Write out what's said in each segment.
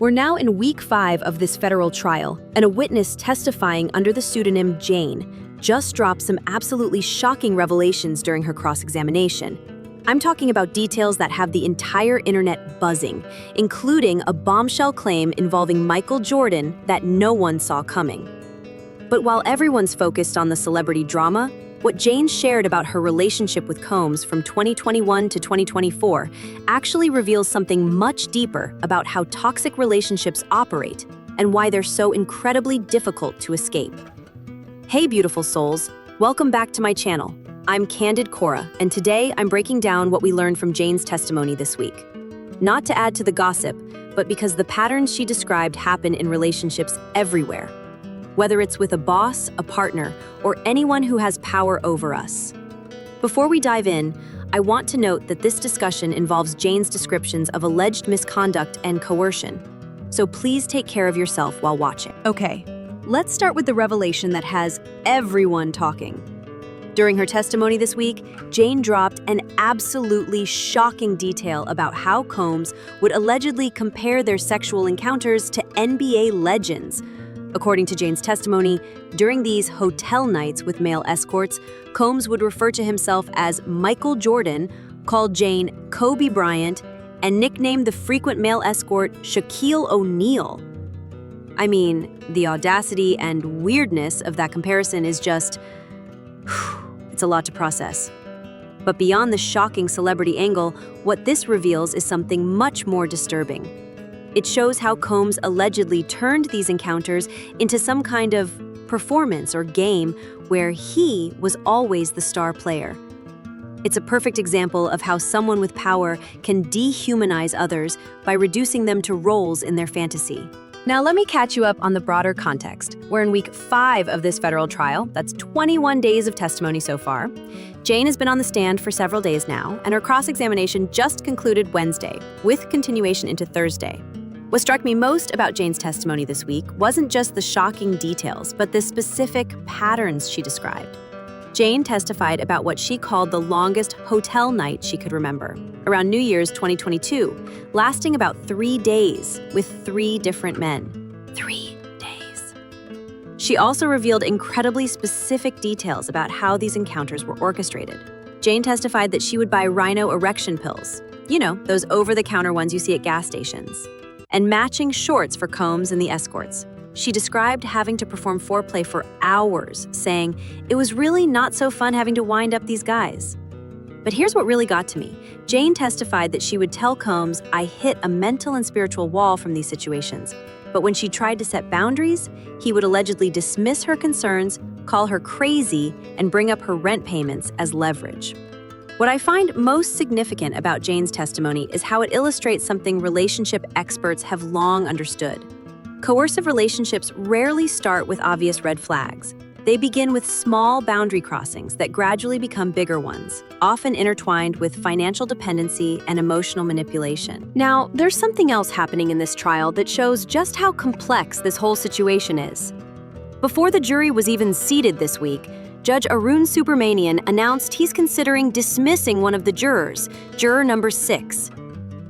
We're now in week 5 of this federal trial, and a witness testifying under the pseudonym Jane just dropped some absolutely shocking revelations during her cross-examination. I'm talking about details that have the entire internet buzzing, including a bombshell claim involving Michael Jordan that no one saw coming. But while everyone's focused on the celebrity drama, what Jane shared about her relationship with Combs from 2021 to 2024 actually reveals something much deeper about how toxic relationships operate and why they're so incredibly difficult to escape. Hey beautiful souls, welcome back to my channel. I'm Candid Cora, and today I'm breaking down what we learned from Jane's testimony this week. Not to add to the gossip, but because the patterns she described happen in relationships everywhere. Whether it's with a boss, a partner, or anyone who has power over us. Before we dive in, I want to note that this discussion involves Jane's descriptions of alleged misconduct and coercion, so please take care of yourself while watching. Okay, let's start with the revelation that has everyone talking. During her testimony this week, Jane dropped an absolutely shocking detail about how Combs would allegedly compare their sexual encounters to NBA legends. According to Jane's testimony, during these hotel nights with male escorts, Combs would refer to himself as Michael Jordan, called Jane Kobe Bryant, and nicknamed the frequent male escort Shaquille O'Neal. I mean, the audacity and weirdness of that comparison is just, it's a lot to process. But beyond the shocking celebrity angle, what this reveals is something much more disturbing. It shows how Combs allegedly turned these encounters into some kind of performance or game where he was always the star player. It's a perfect example of how someone with power can dehumanize others by reducing them to roles in their fantasy. Now let me catch you up on the broader context. We're in week 5 of this federal trial. That's 21 days of testimony so far. Jane has been on the stand for several days now, and her cross-examination just concluded Wednesday, with continuation into Thursday. What struck me most about Jane's testimony this week wasn't just the shocking details, but the specific patterns she described. Jane testified about what she called the longest hotel night she could remember, around New Year's 2022, lasting about 3 days with 3 different men. 3 days. She also revealed incredibly specific details about how these encounters were orchestrated. Jane testified that she would buy rhino erection pills, you know, those over-the-counter ones you see at gas stations, and matching shorts for Combs and the escorts. She described having to perform foreplay for hours, saying, "It was really not so fun having to wind up these guys." But here's what really got to me. Jane testified that she would tell Combs, "I hit a mental and spiritual wall from these situations." But when she tried to set boundaries, he would allegedly dismiss her concerns, call her crazy, and bring up her rent payments as leverage. What I find most significant about Jane's testimony is how it illustrates something relationship experts have long understood. Coercive relationships rarely start with obvious red flags. They begin with small boundary crossings that gradually become bigger ones, often intertwined with financial dependency and emotional manipulation. Now, there's something else happening in this trial that shows just how complex this whole situation is. Before the jury was even seated this week, Judge Arun Subramanian announced he's considering dismissing one of the jurors, juror number 6.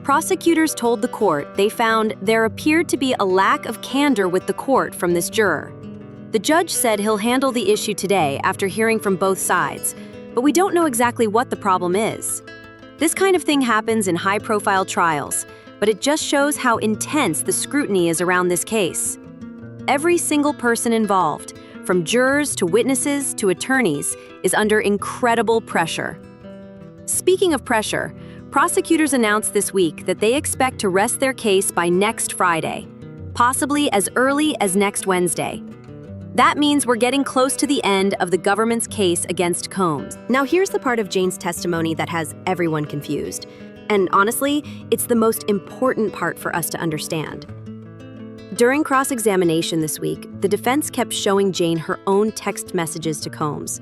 Prosecutors told the court they found there appeared to be a lack of candor with the court from this juror. The judge said he'll handle the issue today after hearing from both sides, but we don't know exactly what the problem is. This kind of thing happens in high-profile trials, but it just shows how intense the scrutiny is around this case. Every single person involved, from jurors to witnesses to attorneys, is under incredible pressure. Speaking of pressure, prosecutors announced this week that they expect to rest their case by next Friday, possibly as early as next Wednesday. That means we're getting close to the end of the government's case against Combs. Now here's the part of Jane's testimony that has everyone confused. And honestly, it's the most important part for us to understand. During cross-examination this week, the defense kept showing Jane her own text messages to Combs.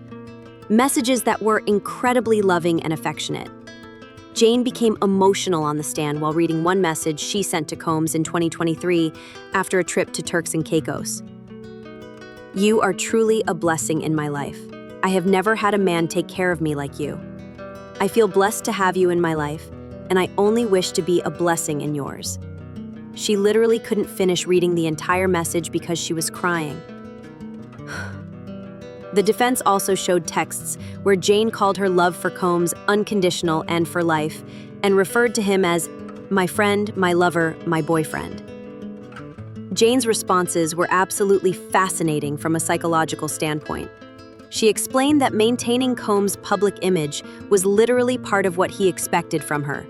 Messages that were incredibly loving and affectionate. Jane became emotional on the stand while reading one message she sent to Combs in 2023 after a trip to Turks and Caicos. "You are truly a blessing in my life. I have never had a man take care of me like you. I feel blessed to have you in my life, and I only wish to be a blessing in yours." She literally couldn't finish reading the entire message because she was crying. The defense also showed texts where Jane called her love for Combs unconditional and for life, and referred to him as my friend, my lover, my boyfriend. Jane's responses were absolutely fascinating from a psychological standpoint. She explained that maintaining Combs' public image was literally part of what he expected from her.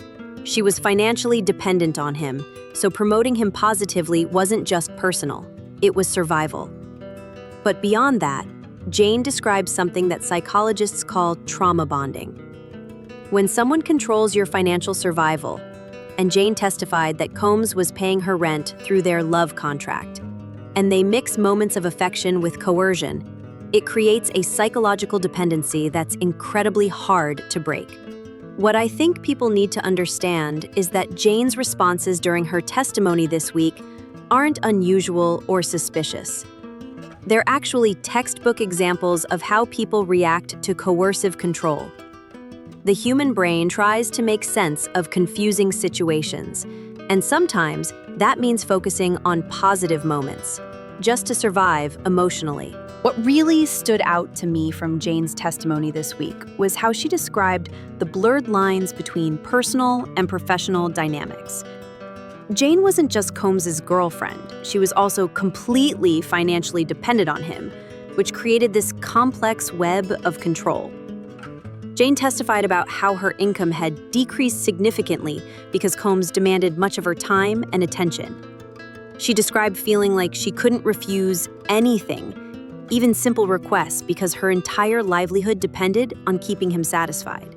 She was financially dependent on him, so promoting him positively wasn't just personal, it was survival. But beyond that, Jane described something that psychologists call trauma bonding. When someone controls your financial survival, and Jane testified that Combs was paying her rent through their love contract, and they mix moments of affection with coercion, it creates a psychological dependency that's incredibly hard to break. What I think people need to understand is that Jane's responses during her testimony this week aren't unusual or suspicious. They're actually textbook examples of how people react to coercive control. The human brain tries to make sense of confusing situations, and sometimes that means focusing on positive moments, just to survive emotionally. What really stood out to me from Jane's testimony this week was how she described the blurred lines between personal and professional dynamics. Jane wasn't just Combs' girlfriend, she was also completely financially dependent on him, which created this complex web of control. Jane testified about how her income had decreased significantly because Combs demanded much of her time and attention. She described feeling like she couldn't refuse anything, even simple requests, because her entire livelihood depended on keeping him satisfied.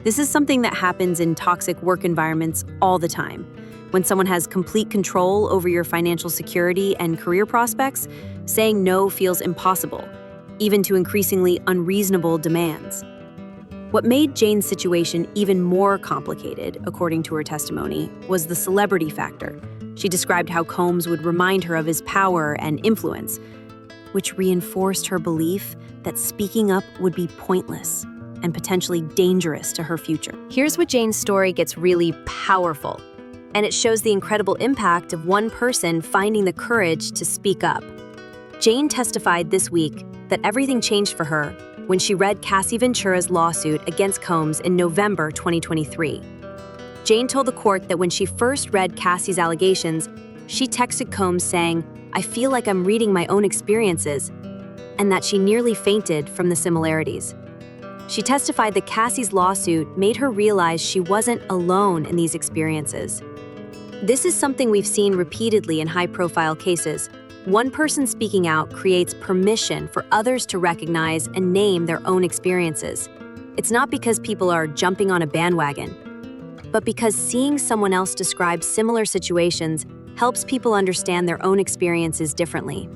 This is something that happens in toxic work environments all the time. When someone has complete control over your financial security and career prospects, saying no feels impossible, even to increasingly unreasonable demands. What made Jane's situation even more complicated, according to her testimony, was the celebrity factor. She described how Combs would remind her of his power and influence, which reinforced her belief that speaking up would be pointless and potentially dangerous to her future. Here's where Jane's story gets really powerful, and it shows the incredible impact of one person finding the courage to speak up. Jane testified this week that everything changed for her when she read Cassie Ventura's lawsuit against Combs in November 2023. Jane told the court that when she first read Cassie's allegations, she texted Combs saying, "I feel like I'm reading my own experiences," and that she nearly fainted from the similarities. She testified that Cassie's lawsuit made her realize she wasn't alone in these experiences. This is something we've seen repeatedly in high-profile cases. One person speaking out creates permission for others to recognize and name their own experiences. It's not because people are jumping on a bandwagon, but because seeing someone else describe similar situations helps people understand their own experiences differently.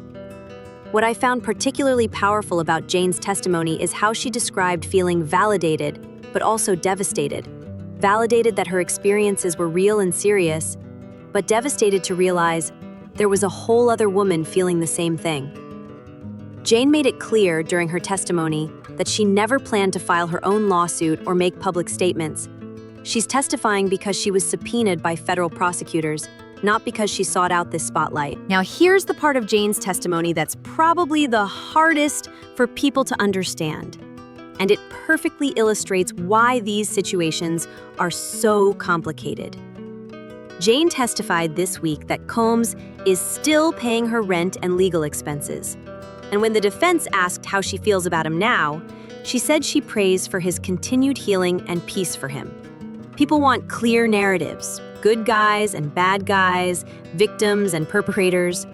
What I found particularly powerful about Jane's testimony is how she described feeling validated, but also devastated. Validated that her experiences were real and serious, but devastated to realize there was a whole other woman feeling the same thing. Jane made it clear during her testimony that she never planned to file her own lawsuit or make public statements. She's testifying because she was subpoenaed by federal prosecutors, not because she sought out this spotlight. Now, here's the part of Jane's testimony that's probably the hardest for people to understand, and it perfectly illustrates why these situations are so complicated. Jane testified this week that Combs is still paying her rent and legal expenses. And when the defense asked how she feels about him now, she said she prays for his continued healing and peace for him. People want clear narratives, good guys and bad guys, victims and perpetrators.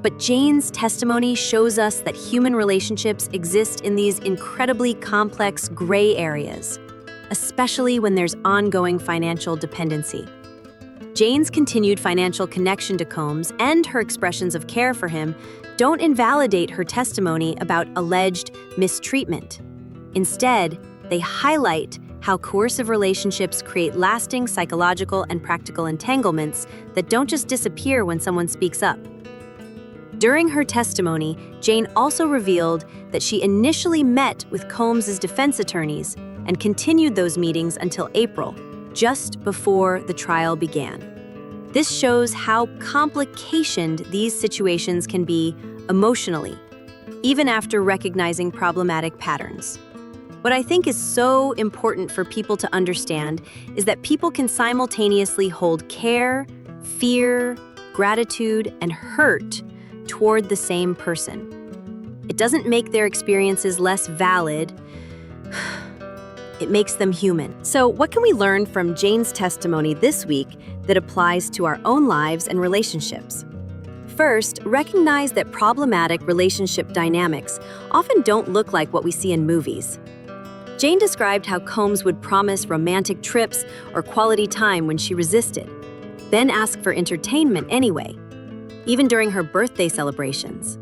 But Jane's testimony shows us that human relationships exist in these incredibly complex gray areas, especially when there's ongoing financial dependency. Jane's continued financial connection to Combs and her expressions of care for him don't invalidate her testimony about alleged mistreatment. Instead, they highlight how coercive relationships create lasting psychological and practical entanglements that don't just disappear when someone speaks up. During her testimony, Jane also revealed that she initially met with Combs' defense attorneys and continued those meetings until April, just before the trial began. This shows how complicated these situations can be emotionally, even after recognizing problematic patterns. What I think is so important for people to understand is that people can simultaneously hold care, fear, gratitude, and hurt toward the same person. It doesn't make their experiences less valid. It makes them human. So, what can we learn from Jane's testimony this week that applies to our own lives and relationships? First, recognize that problematic relationship dynamics often don't look like what we see in movies. Jane described how Combs would promise romantic trips or quality time when she resisted, then ask for entertainment anyway, even during her birthday celebrations.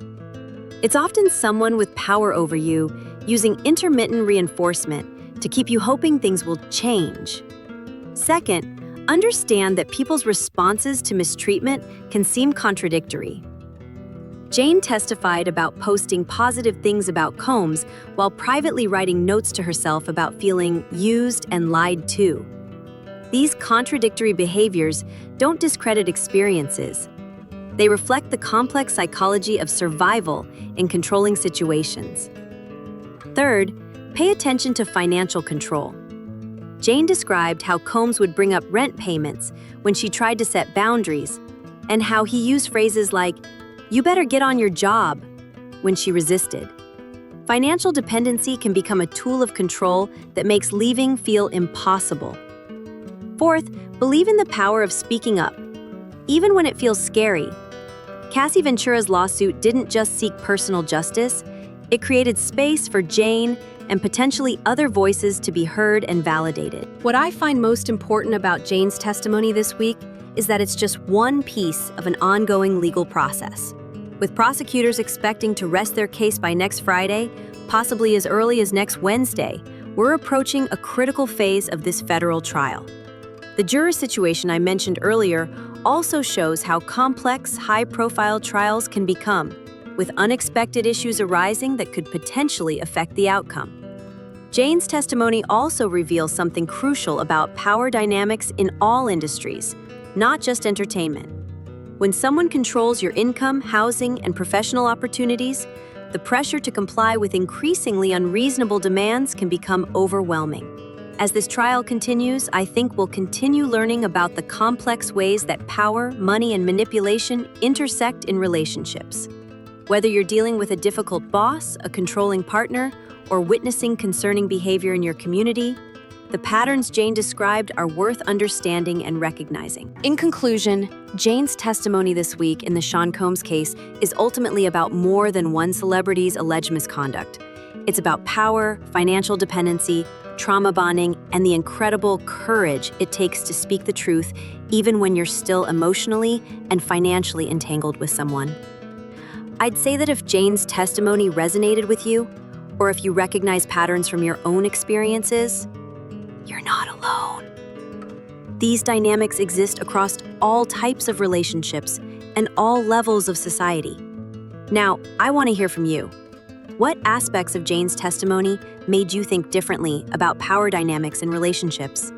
It's often someone with power over you using intermittent reinforcement to keep you hoping things will change. Second, understand that people's responses to mistreatment can seem contradictory. Jane testified about posting positive things about Combs while privately writing notes to herself about feeling used and lied to. These contradictory behaviors don't discredit experiences. They reflect the complex psychology of survival in controlling situations. Third, pay attention to financial control. Jane described how Combs would bring up rent payments when she tried to set boundaries, and how he used phrases like, "You better get on your job," when she resisted. Financial dependency can become a tool of control that makes leaving feel impossible. Fourth, believe in the power of speaking up, even when it feels scary. Cassie Ventura's lawsuit didn't just seek personal justice, it created space for Jane and potentially other voices to be heard and validated. What I find most important about Jane's testimony this week is that it's just one piece of an ongoing legal process. With prosecutors expecting to rest their case by next Friday, possibly as early as next Wednesday, we're approaching a critical phase of this federal trial. The juror situation I mentioned earlier also shows how complex, high-profile trials can become, with unexpected issues arising that could potentially affect the outcome. Jane's testimony also reveals something crucial about power dynamics in all industries, not just entertainment. When someone controls your income, housing, and professional opportunities, the pressure to comply with increasingly unreasonable demands can become overwhelming. As this trial continues, I think we'll continue learning about the complex ways that power, money, and manipulation intersect in relationships. Whether you're dealing with a difficult boss, a controlling partner, or witnessing concerning behavior in your community, the patterns Jane described are worth understanding and recognizing. In conclusion, Jane's testimony this week in the Sean Combs case is ultimately about more than one celebrity's alleged misconduct. It's about power, financial dependency, trauma bonding, and the incredible courage it takes to speak the truth even when you're still emotionally and financially entangled with someone. I'd say that if Jane's testimony resonated with you, or if you recognize patterns from your own experiences, you're not alone. These dynamics exist across all types of relationships and all levels of society. Now, I want to hear from you. What aspects of Jane's testimony made you think differently about power dynamics in relationships?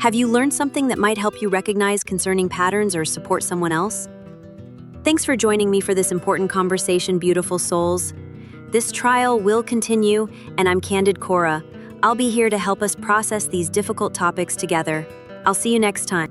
Have you learned something that might help you recognize concerning patterns or support someone else? Thanks for joining me for this important conversation, beautiful souls. This trial will continue, and I'm Candid Cora. I'll be here to help us process these difficult topics together. I'll see you next time.